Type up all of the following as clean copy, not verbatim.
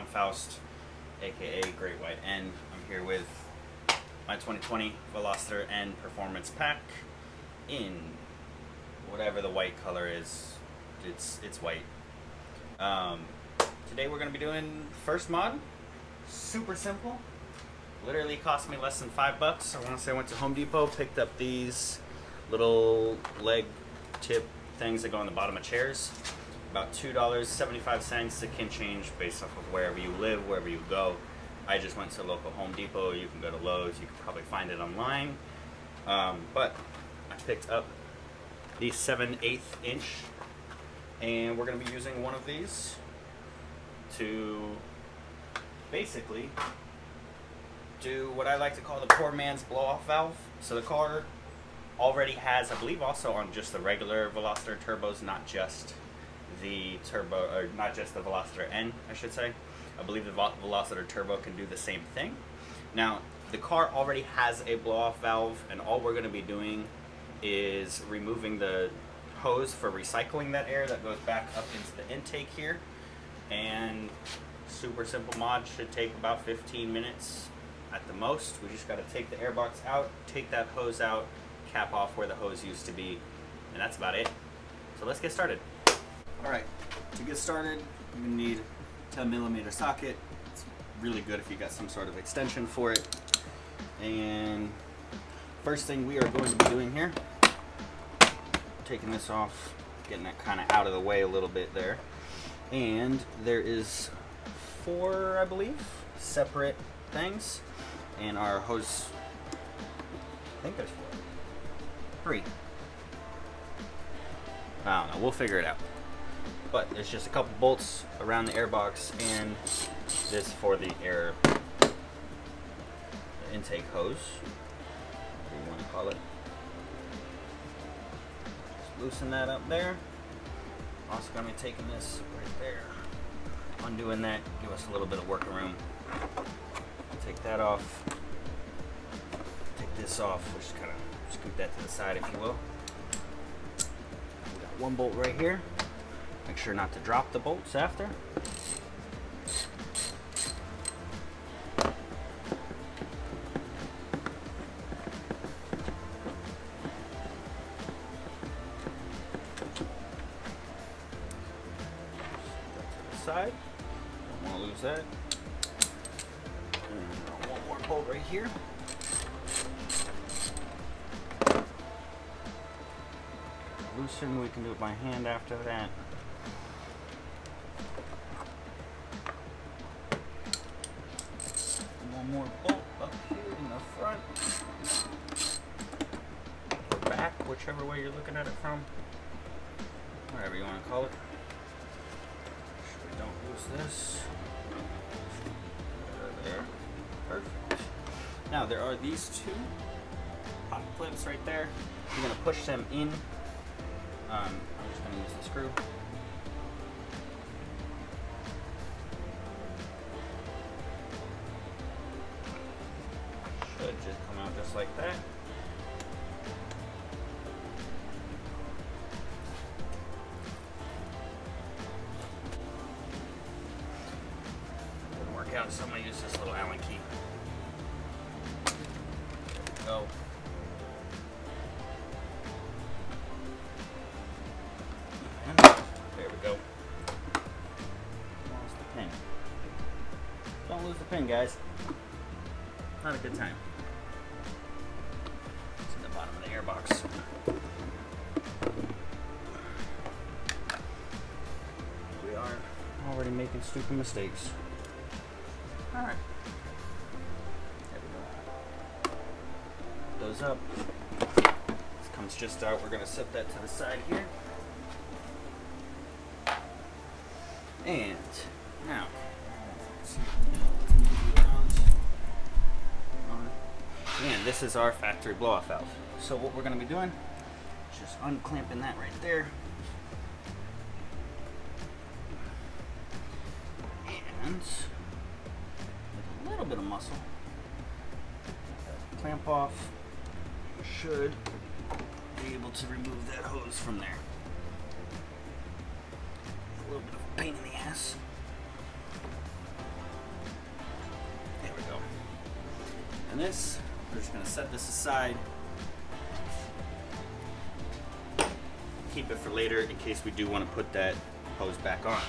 I'm Faust, aka Great White N. I'm here with my 2020 Veloster N Performance Pack in whatever the white color is. It's white. Today we're going to be doing first mod. Super simple. Literally cost me less than $5. I want to say I went to Home Depot, picked up these little leg tip things that go on the bottom of chairs. About $2.75. It can change based off of wherever you live, wherever you go. I just went to local Home Depot. You can go to Lowe's. You can probably find it online. But I picked up the 7/8 inch, and we're going to be using one of these to basically do what I like to call the poor man's blow-off valve. So the car already has, I believe, also on just the regular Veloster turbos, not just the turbo, or not just the Veloster N, I should say. I believe the Veloster Turbo can do the same thing. Now, the car already has a blow-off valve, and all we're going to be doing is removing the hose for recycling that air that goes back up into the intake here. And super simple mod, should take about 15 minutes at the most. We just got to take the air box out, take that hose out, cap off where the hose used to be, and that's about it. So let's get started. Alright, to get started, you're going to need a 10mm socket. It's really good if you got some sort of extension for it. And first thing we are going to be doing here, taking this off, getting that kind of out of the way a little bit there. And there is 4, I believe, separate things. And our hose, I think there's 3. I don't know, we'll figure it out. But there's just a couple bolts around the air box, and this for the air, the intake hose, whatever you want to call it. Just loosen that up there. Also going to be taking this right there, undoing that, give us a little bit of working room. Take that off. Take this off. We'll just kind of scoot that to the side, if you will. We got one bolt right here. Make sure not to drop the bolts after. Side. Don't want to lose that. And one more bolt right here. Loosen, we can do it by hand after that. One more bolt up here in the front. Or back, whichever way you're looking at it from. Whatever you want to call it. Don't lose this. There. Perfect. Now there are these 2 hot clips right there. You're going to push them in. I'm just going to use the screw. Should just come out just like that. Out, so I'm going to use this little Allen key. Go. And there we go. Lost the pin. Don't lose the pin, guys. Not a good time. It's in the bottom of the air box. We are already making stupid mistakes. Alright. There we go. Those up. This comes just out. We're going to set that to the side here. And now, and this is our factory blow-off valve. So what we're going to be doing is just unclamping that right there. And a little bit of muscle, clamp off, should be able to remove that hose from there. A little bit of a pain in the ass. And this, we're just gonna set this aside. Keep it for later in case we do want to put that hose back on.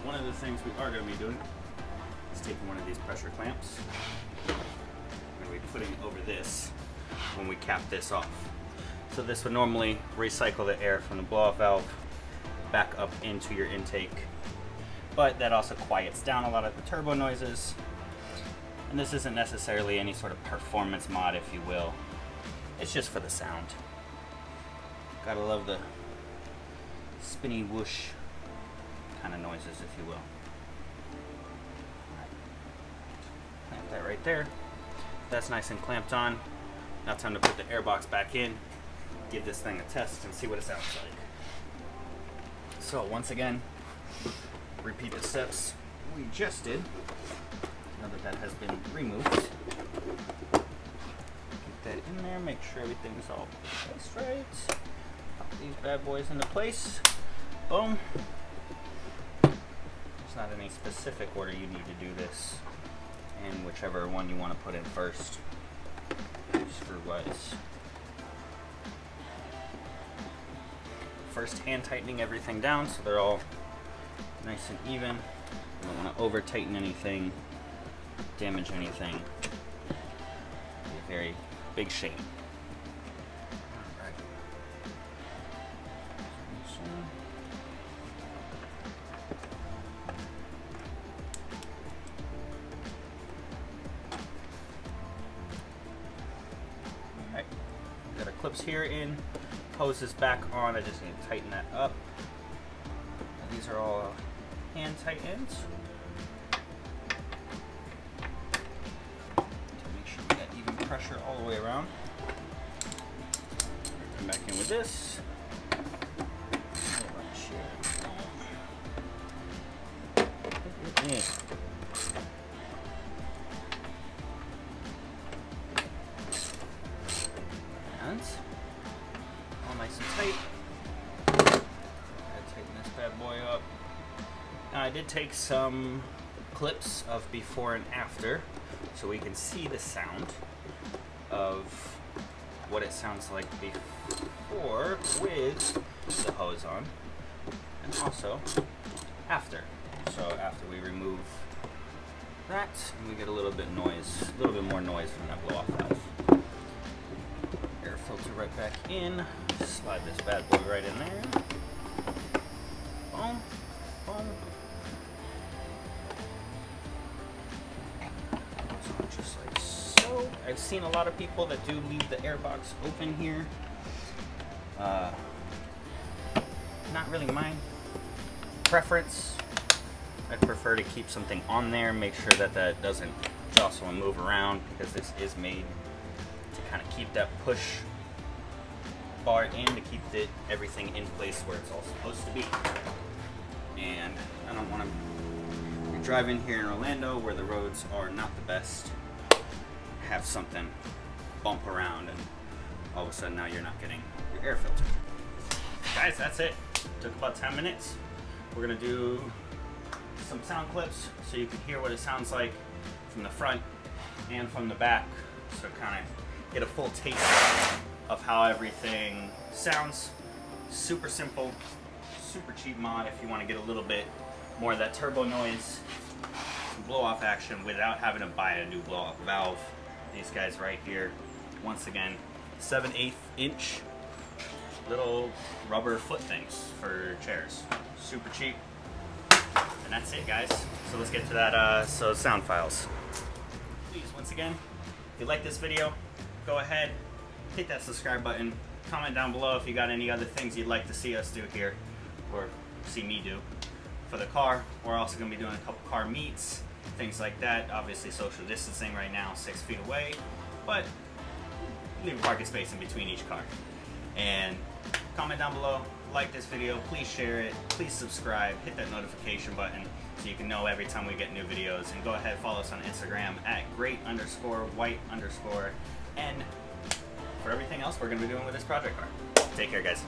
One of the things we are going to be doing is taking one of these pressure clamps. We're going to be putting it over this when we cap this off. So this would normally recycle the air from the blow-off valve back up into your intake, but that also quiets down a lot of the turbo noises. And this isn't necessarily any sort of performance mod, if you will. It's just for the sound. Gotta love the spinny whoosh kind of noises, if you will. Clamp that right there. That's nice and clamped on. Now time to put the air box back in, give this thing a test, and see what it sounds like. So once again, repeat the steps we just did. Now that has been removed, get that in there, make sure everything's all placed right. Pop these bad boys into place. Boom. There's not any specific order you need to do this, and whichever one you want to put in first, screw-wise. First, hand tightening everything down so they're all nice and even. You don't want to over tighten anything, damage anything. Be a very big shame. Alright. Alright. Got our clips here in. Hose is back on. I just need to tighten that up. And these are all hand tightened. Pressure all the way around. Come back in with this. And all nice and tight. Tighten this bad boy up. Now I did take some clips of before and after so we can see the sound of what it sounds like before with the hose on, and also after. So after we remove that, and we get a little bit more noise from that blow-off valve. Air filter right back in. Slide this bad boy right in there. Boom, boom. Just like so. I've seen a lot of people that do leave the air box open here. Not really my preference. I'd prefer to keep something on there, make sure that that doesn't jostle and move around, because this is made to kind of keep that push bar in, to keep everything in place where it's all supposed to be. And I don't want to drive in here in Orlando where the roads are not the best, have something bump around and all of a sudden now you're not getting your air filter. Guys, that's it. Took about 10 minutes. We're gonna do some sound clips so you can hear what it sounds like from the front and from the back, so kind of get a full taste of how everything sounds. Super simple, super cheap mod if you want to get a little bit more of that turbo noise, some blow off action without having to buy a new blow off valve. These guys right here, once again, 7/8 inch little rubber foot things for chairs. Super cheap. And that's it, guys. So let's get to that sound files. Please, once again, if you like this video, go ahead, hit that subscribe button, comment down below if you got any other things you'd like to see us do here, or see me do for the car. We're also going to be doing a couple car meets, things like that. Obviously social distancing right now, 6 feet away, but leave a parking space in between each car. And comment down below, like this video, please share it, please subscribe, hit that notification button so you can know every time we get new videos, and go ahead, follow us on Instagram at great_white_N for everything else we're going to be doing with this project car. Take care, guys.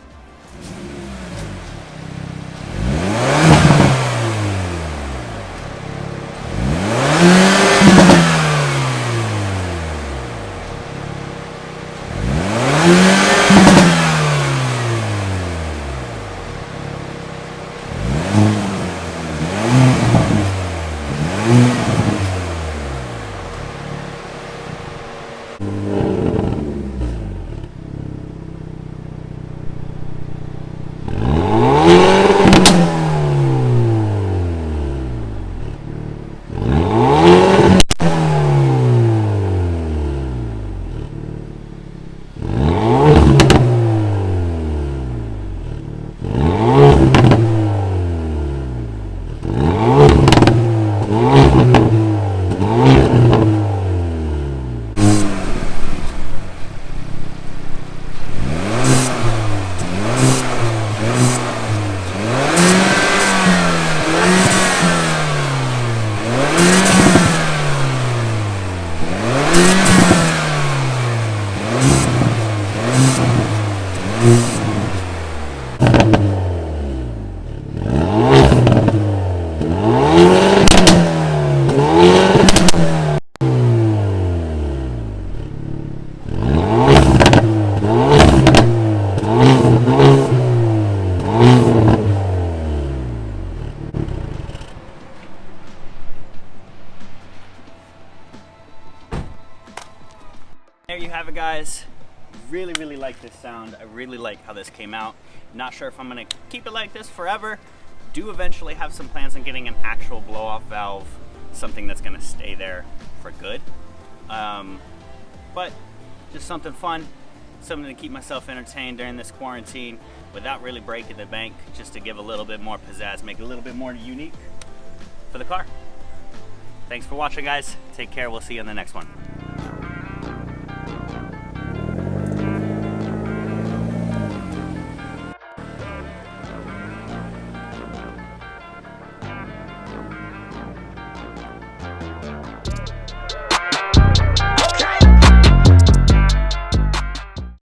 There you have it, guys. Really like this sound. I really like how this came out. Not sure if I'm gonna keep it like this forever. Do eventually have some plans on getting an actual blow-off valve, something that's gonna stay there for good. But just something fun, something to keep myself entertained during this quarantine without really breaking the bank, just to give a little bit more pizzazz, make it a little bit more unique for the car. Thanks for watching, guys. Take care. We'll see you in the next one.